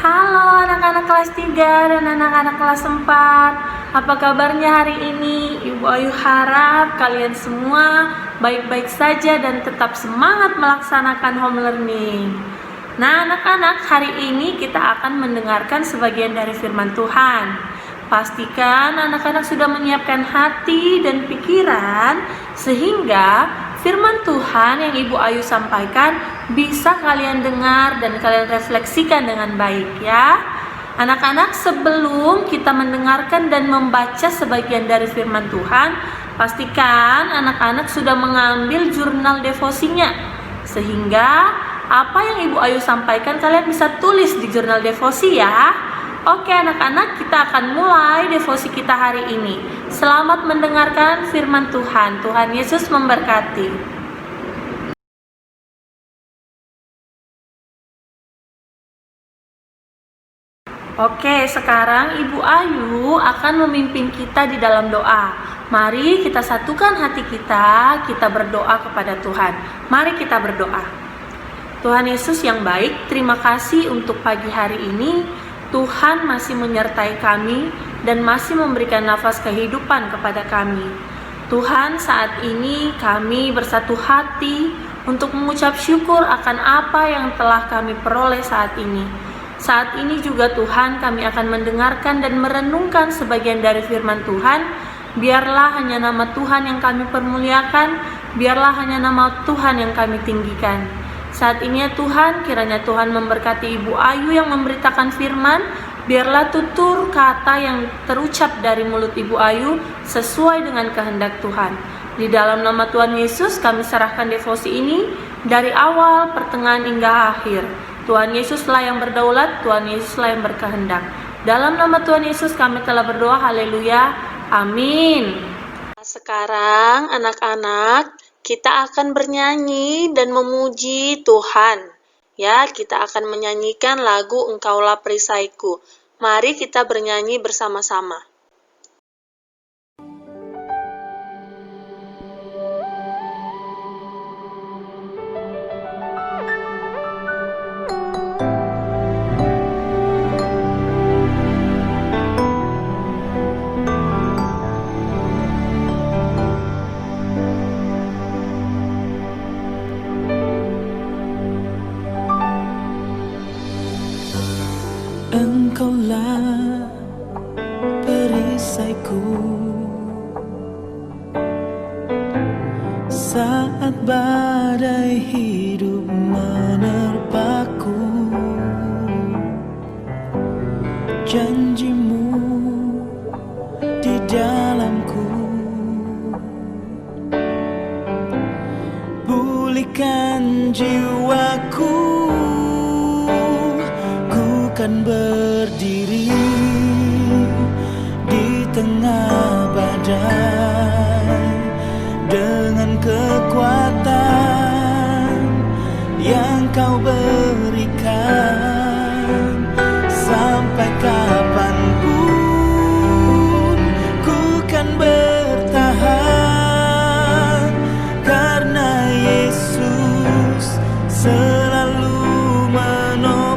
Halo anak-anak kelas 3 dan anak-anak kelas 4. Apa kabarnya hari ini? Ibu Ayu harap kalian semua baik-baik saja dan tetap semangat melaksanakan home learning. Nah anak-anak, hari ini kita akan mendengarkan sebagian dari firman Tuhan. Pastikan anak-anak sudah menyiapkan hati dan pikiran sehingga firman Tuhan yang Ibu Ayu sampaikan bisa kalian dengar dan kalian refleksikan dengan baik ya. Anak-anak, sebelum kita mendengarkan dan membaca sebagian dari firman Tuhan, pastikan anak-anak sudah mengambil jurnal devosinya. Sehingga apa yang Ibu Ayu sampaikan kalian bisa tulis di jurnal devosi ya. Oke anak-anak, kita akan mulai devosi kita hari ini. Selamat mendengarkan firman Tuhan. Tuhan Yesus memberkati. Oke, sekarang Ibu Ayu akan memimpin kita di dalam doa. Mari kita satukan hati kita berdoa kepada Tuhan. Mari kita berdoa. Tuhan Yesus yang baik, terima kasih untuk pagi hari ini. Tuhan masih menyertai kami dan masih memberikan nafas kehidupan kepada kami. Tuhan, saat ini kami bersatu hati untuk mengucap syukur akan apa yang telah kami peroleh saat ini. Saat ini juga Tuhan, kami akan mendengarkan dan merenungkan sebagian dari firman Tuhan. Biarlah hanya nama Tuhan yang kami permuliakan, biarlah hanya nama Tuhan yang kami tinggikan. Saat ini ya Tuhan, kiranya Tuhan memberkati Ibu Ayu yang memberitakan firman. Biarlah tutur kata yang terucap dari mulut Ibu Ayu sesuai dengan kehendak Tuhan. Di dalam nama Tuhan Yesus kami serahkan devosi ini dari awal, pertengahan hingga akhir. Tuhan Yesuslah yang berdaulat, Tuhan Yesuslah yang berkehendak. Dalam nama Tuhan Yesus kami telah berdoa, haleluya, amin. Sekarang anak-anak, kita akan bernyanyi dan memuji Tuhan. Ya, kita akan menyanyikan lagu Engkaulah Perisaiku. Mari kita bernyanyi bersama-sama. Engkaulah perisaiku saat badai hidup menerpaku. Janjimu di dalamku, pulihkan jiwaku. Kan berdiri di tengah badai dengan kekuatan yang Kau berikan. Sampai kapanpun ku kan bertahan karena Yesus selalu menopang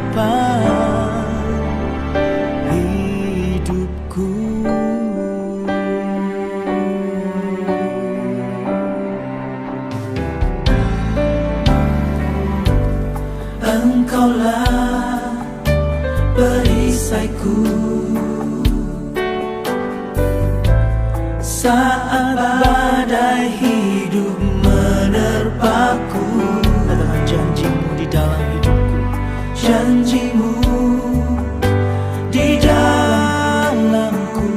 Engkaulah perisaiku saat badai hidup menerpaku. Katakan janjimu di dalam hidupku, janjimu di dalamku,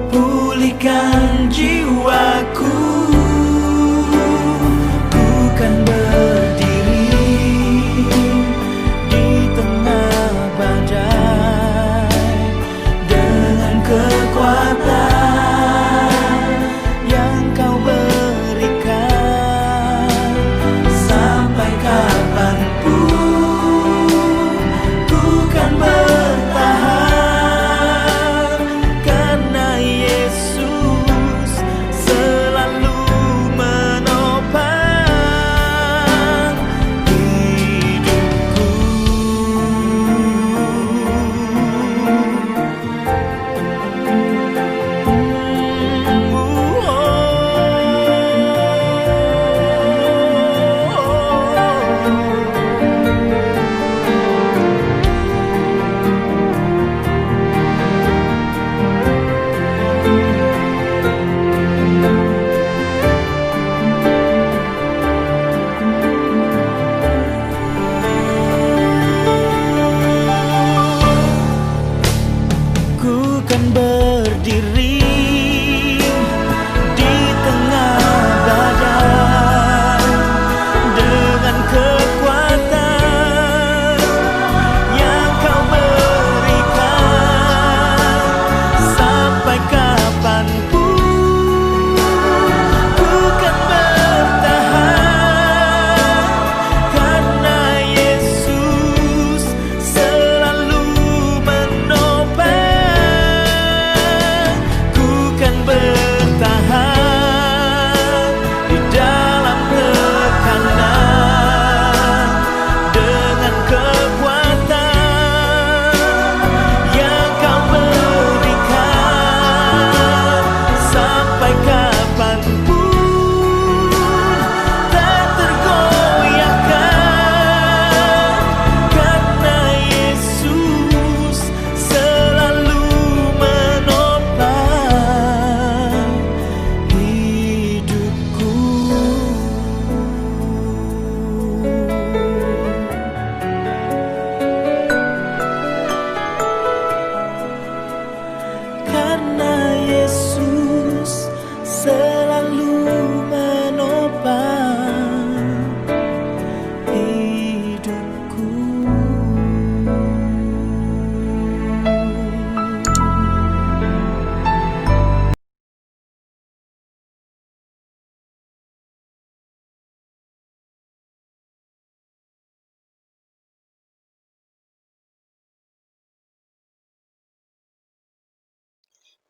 pulihkan jiwaku. Kan berdiri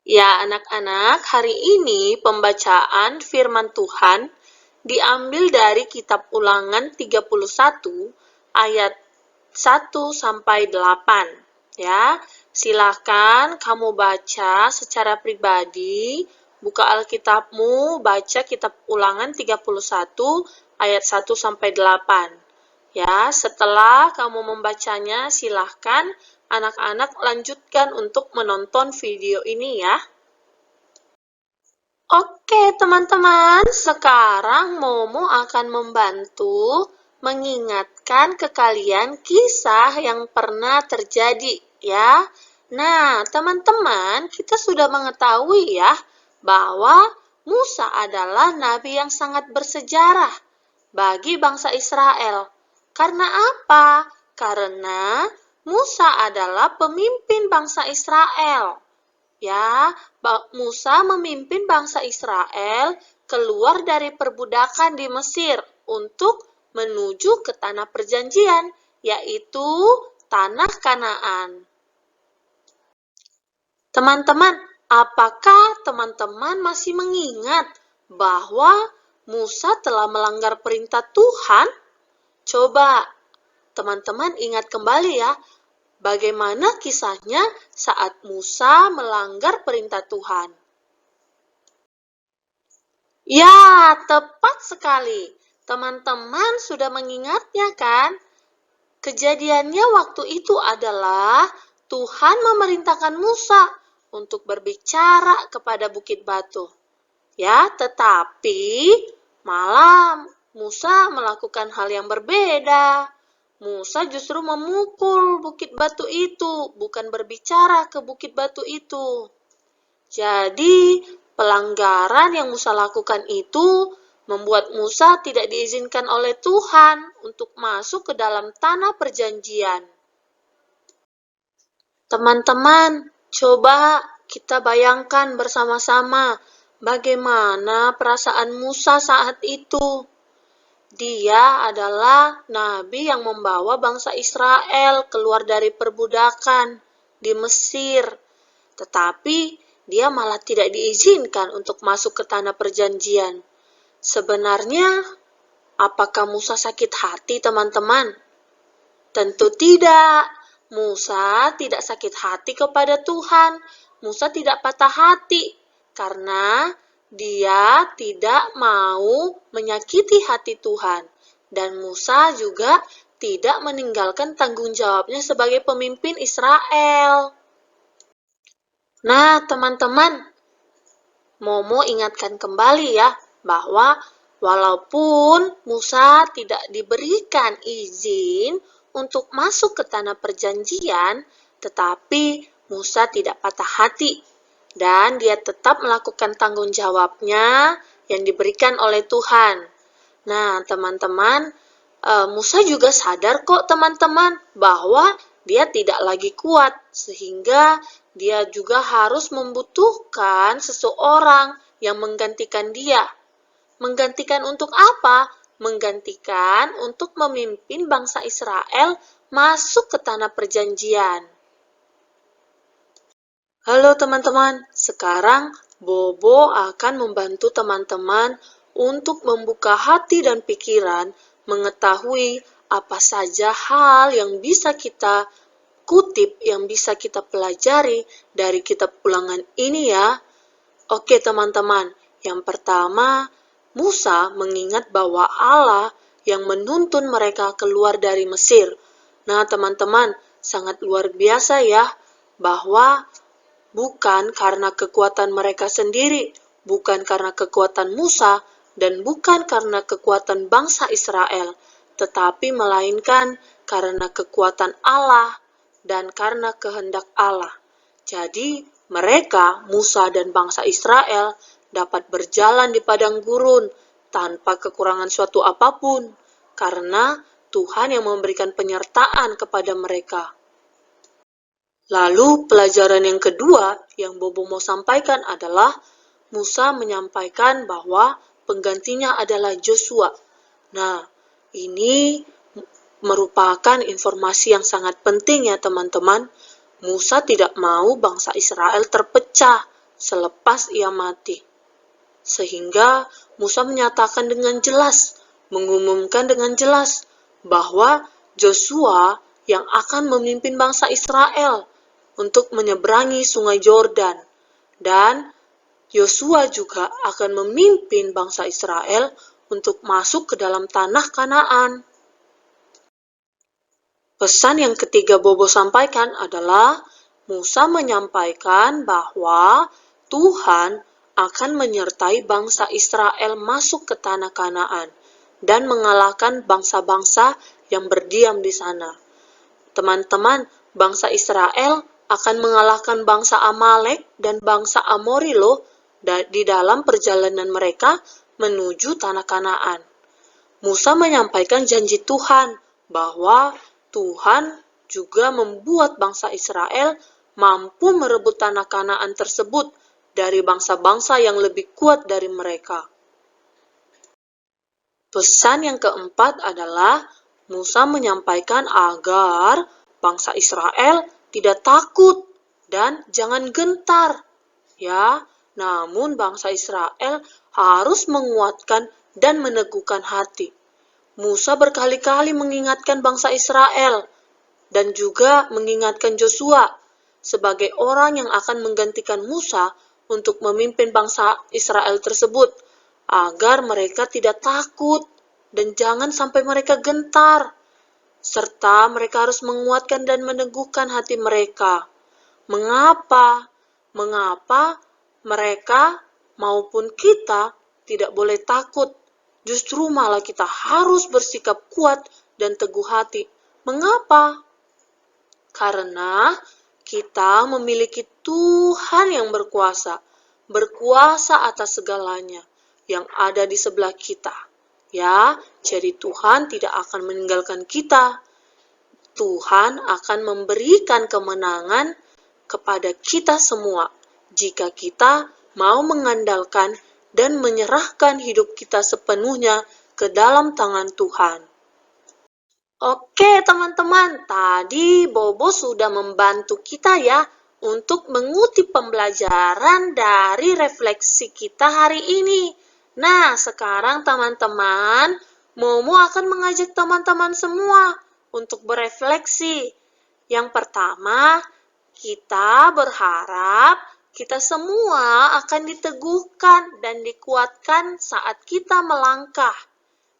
Ya, anak-anak, hari ini pembacaan firman Tuhan diambil dari kitab Ulangan 31 ayat 1 sampai 8. Ya, silakan kamu baca secara pribadi, buka Alkitabmu, baca kitab Ulangan 31 ayat 1 sampai 8. Ya, setelah kamu membacanya, silahkan anak-anak lanjutkan untuk menonton video ini ya. Oke, teman-teman, sekarang Momo akan membantu mengingatkan ke kalian kisah yang pernah terjadi ya. Nah, teman-teman, kita sudah mengetahui ya bahwa Musa adalah nabi yang sangat bersejarah bagi bangsa Israel. Karena apa? Karena Musa adalah pemimpin bangsa Israel. Ya, Musa memimpin bangsa Israel keluar dari perbudakan di Mesir untuk menuju ke tanah perjanjian, yaitu tanah Kanaan. Teman-teman, apakah teman-teman masih mengingat bahwa Musa telah melanggar perintah Tuhan? Coba teman-teman ingat kembali ya, bagaimana kisahnya saat Musa melanggar perintah Tuhan. Ya, tepat sekali. Teman-teman sudah mengingatnya kan? Kejadiannya waktu itu adalah Tuhan memerintahkan Musa untuk berbicara kepada bukit batu. Ya, tetapi malah Musa melakukan hal yang berbeda. Musa justru memukul bukit batu itu, bukan berbicara ke bukit batu itu. Jadi, pelanggaran yang Musa lakukan itu membuat Musa tidak diizinkan oleh Tuhan untuk masuk ke dalam tanah perjanjian. Teman-teman, coba kita bayangkan bersama-sama bagaimana perasaan Musa saat itu. Dia adalah nabi yang membawa bangsa Israel keluar dari perbudakan di Mesir. Tetapi dia malah tidak diizinkan untuk masuk ke tanah perjanjian. Sebenarnya, apakah Musa sakit hati, teman-teman? Tentu tidak. Musa tidak sakit hati kepada Tuhan. Musa tidak patah hati karena dia tidak mau menyakiti hati Tuhan. Dan Musa juga tidak meninggalkan tanggung jawabnya sebagai pemimpin Israel. Nah, teman-teman, Momo ingatkan kembali ya, bahwa walaupun Musa tidak diberikan izin untuk masuk ke tanah perjanjian, tetapi Musa tidak patah hati dan dia tetap melakukan tanggung jawabnya yang diberikan oleh Tuhan. Nah, teman-teman, Musa juga sadar kok teman-teman bahwa dia tidak lagi kuat sehingga dia juga harus membutuhkan seseorang yang menggantikan dia. Menggantikan untuk apa? Menggantikan untuk memimpin bangsa Israel masuk ke tanah perjanjian. Halo teman-teman, sekarang Bobo akan membantu teman-teman untuk membuka hati dan pikiran, mengetahui apa saja hal yang bisa kita kutip, yang bisa kita pelajari dari kitab Ulangan ini ya. Oke teman-teman, yang pertama, Musa mengingat bahwa Allah yang menuntun mereka keluar dari Mesir. Nah teman-teman, sangat luar biasa ya, bahwa bukan karena kekuatan mereka sendiri, bukan karena kekuatan Musa, dan bukan karena kekuatan bangsa Israel, tetapi melainkan karena kekuatan Allah dan karena kehendak Allah. Jadi, mereka, Musa dan bangsa Israel, dapat berjalan di padang gurun tanpa kekurangan suatu apapun, karena Tuhan yang memberikan penyertaan kepada mereka. Lalu pelajaran yang kedua yang Bobo mau sampaikan adalah Musa menyampaikan bahwa penggantinya adalah Joshua. Nah, ini merupakan informasi yang sangat penting ya teman-teman. Musa tidak mau bangsa Israel terpecah selepas ia mati. Sehingga Musa menyatakan dengan jelas, mengumumkan dengan jelas bahwa Joshua yang akan memimpin bangsa Israel untuk menyeberangi sungai Yordan, dan Yosua juga akan memimpin bangsa Israel untuk masuk ke dalam tanah Kanaan. Pesan yang ketiga Bobo sampaikan adalah Musa menyampaikan bahwa Tuhan akan menyertai bangsa Israel masuk ke tanah Kanaan dan mengalahkan bangsa-bangsa yang berdiam di sana. Teman-teman, bangsa Israel akan mengalahkan bangsa Amalek dan bangsa Amori loh di dalam perjalanan mereka menuju tanah Kanaan. Musa menyampaikan janji Tuhan bahwa Tuhan juga membuat bangsa Israel mampu merebut tanah Kanaan tersebut dari bangsa-bangsa yang lebih kuat dari mereka. Pesan yang keempat adalah Musa menyampaikan agar bangsa Israel tidak takut dan jangan gentar. Ya, namun bangsa Israel harus menguatkan dan meneguhkan hati. Musa berkali-kali mengingatkan bangsa Israel dan juga mengingatkan Joshua sebagai orang yang akan menggantikan Musa untuk memimpin bangsa Israel tersebut agar mereka tidak takut dan jangan sampai mereka gentar, serta mereka harus menguatkan dan meneguhkan hati mereka. Mengapa mereka maupun kita tidak boleh takut? Justru malah kita harus bersikap kuat dan teguh hati. Mengapa? Karena kita memiliki Tuhan yang berkuasa atas segalanya yang ada di sebelah kita. Ya, jadi Tuhan tidak akan meninggalkan kita. Tuhan akan memberikan kemenangan kepada kita semua jika kita mau mengandalkan dan menyerahkan hidup kita sepenuhnya ke dalam tangan Tuhan. Oke teman-teman, tadi Bobo sudah membantu kita ya untuk mengutip pembelajaran dari refleksi kita hari ini. Nah, sekarang teman-teman, Momo akan mengajak teman-teman semua untuk berefleksi. Yang pertama, kita berharap kita semua akan diteguhkan dan dikuatkan saat kita melangkah.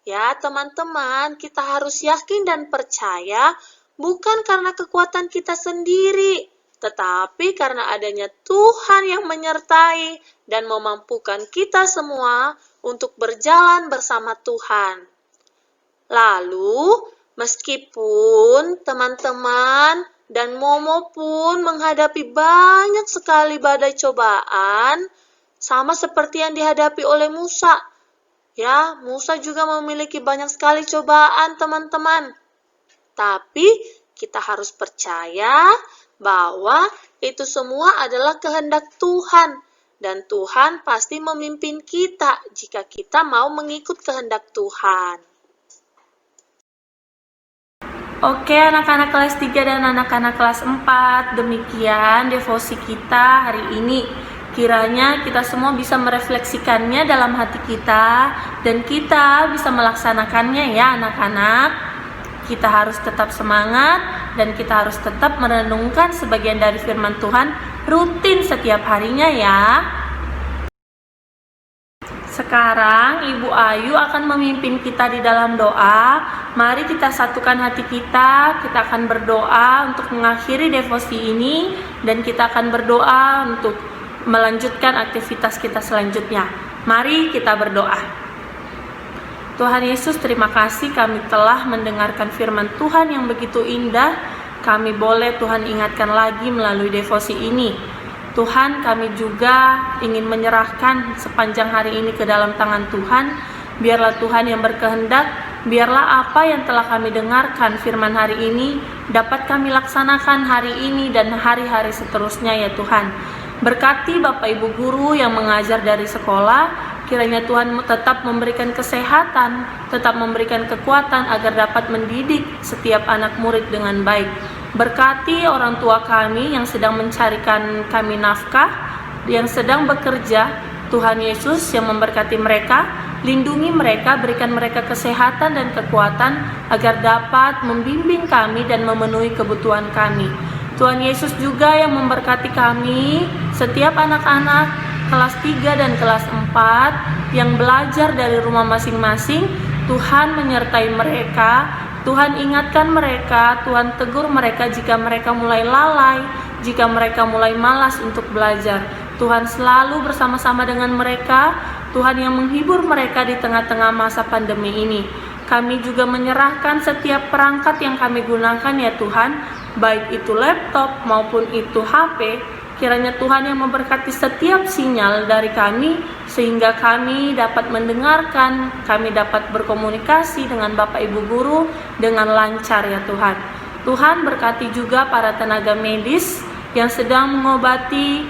Ya, teman-teman, kita harus yakin dan percaya bukan karena kekuatan kita sendiri, tetapi karena adanya Tuhan yang menyertai dan memampukan kita semua untuk berjalan bersama Tuhan. Lalu, meskipun teman-teman dan Momo pun menghadapi banyak sekali badai cobaan, sama seperti yang dihadapi oleh Musa. Ya, Musa juga memiliki banyak sekali cobaan, teman-teman. Tapi kita harus percaya bahwa itu semua adalah kehendak Tuhan. Dan Tuhan pasti memimpin kita jika kita mau mengikut kehendak Tuhan. Oke, anak-anak kelas 3 dan anak-anak kelas 4, demikian devosi kita hari ini. Kiranya kita semua bisa merefleksikannya dalam hati kita dan kita bisa melaksanakannya ya anak-anak. Kita harus tetap semangat dan kita harus tetap merenungkan sebagian dari firman Tuhan rutin setiap harinya ya. Sekarang Ibu Ayu akan memimpin kita di dalam doa. Mari kita satukan hati kita akan berdoa untuk mengakhiri devosi ini dan kita akan berdoa untuk melanjutkan aktivitas kita selanjutnya. Mari kita berdoa. Tuhan Yesus, terima kasih kami telah mendengarkan firman Tuhan yang begitu indah. Kami boleh Tuhan ingatkan lagi melalui devosi ini. Tuhan, kami juga ingin menyerahkan sepanjang hari ini ke dalam tangan Tuhan. Biarlah Tuhan yang berkehendak, biarlah apa yang telah kami dengarkan firman hari ini dapat kami laksanakan hari ini dan hari-hari seterusnya ya Tuhan. Berkati Bapak Ibu Guru yang mengajar dari sekolah, kiranya Tuhan tetap memberikan kesehatan, tetap memberikan kekuatan agar dapat mendidik setiap anak murid dengan baik. Berkati orang tua kami yang sedang mencarikan kami nafkah, yang sedang bekerja. Tuhan Yesus yang memberkati mereka, lindungi mereka, berikan mereka kesehatan dan kekuatan agar dapat membimbing kami dan memenuhi kebutuhan kami. Tuhan Yesus juga yang memberkati kami, setiap anak-anak kelas 3 dan kelas 4 yang belajar dari rumah masing-masing. Tuhan menyertai mereka, Tuhan ingatkan mereka, Tuhan tegur mereka jika mereka mulai lalai, jika mereka mulai malas untuk belajar. Tuhan selalu bersama-sama dengan mereka, Tuhan yang menghibur mereka di tengah-tengah masa pandemi ini. Kami juga menyerahkan setiap perangkat yang kami gunakan ya Tuhan, baik itu laptop maupun itu HP. Kiranya Tuhan yang memberkati setiap sinyal dari kami, sehingga kami dapat mendengarkan, kami dapat berkomunikasi dengan Bapak Ibu Guru dengan lancar ya Tuhan. Tuhan berkati juga para tenaga medis yang sedang mengobati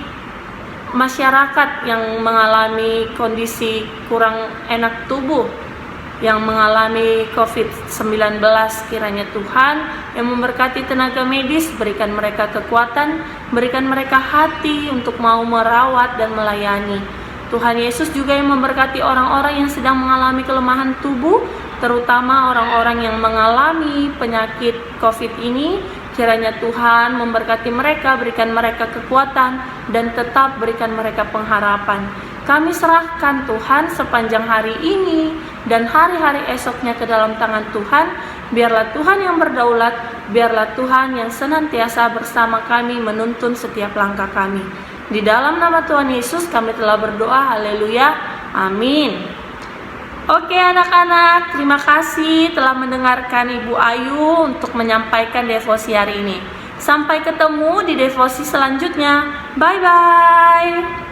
masyarakat yang mengalami kondisi kurang enak tubuh, yang mengalami COVID-19. Kiranya Tuhan yang memberkati tenaga medis, berikan mereka kekuatan, berikan mereka hati untuk mau merawat dan melayani. Tuhan Yesus juga yang memberkati orang-orang yang sedang mengalami kelemahan tubuh, terutama orang-orang yang mengalami penyakit COVID ini. Kiranya Tuhan memberkati mereka, berikan mereka kekuatan, dan tetap berikan mereka pengharapan. Kami serahkan Tuhan sepanjang hari ini dan hari-hari esoknya ke dalam tangan Tuhan. Biarlah Tuhan yang berdaulat, biarlah Tuhan yang senantiasa bersama kami menuntun setiap langkah kami. Di dalam nama Tuhan Yesus kami telah berdoa, haleluya, amin. Oke anak-anak, terima kasih telah mendengarkan Ibu Ayu untuk menyampaikan devosi hari ini. Sampai ketemu di devosi selanjutnya. Bye-bye.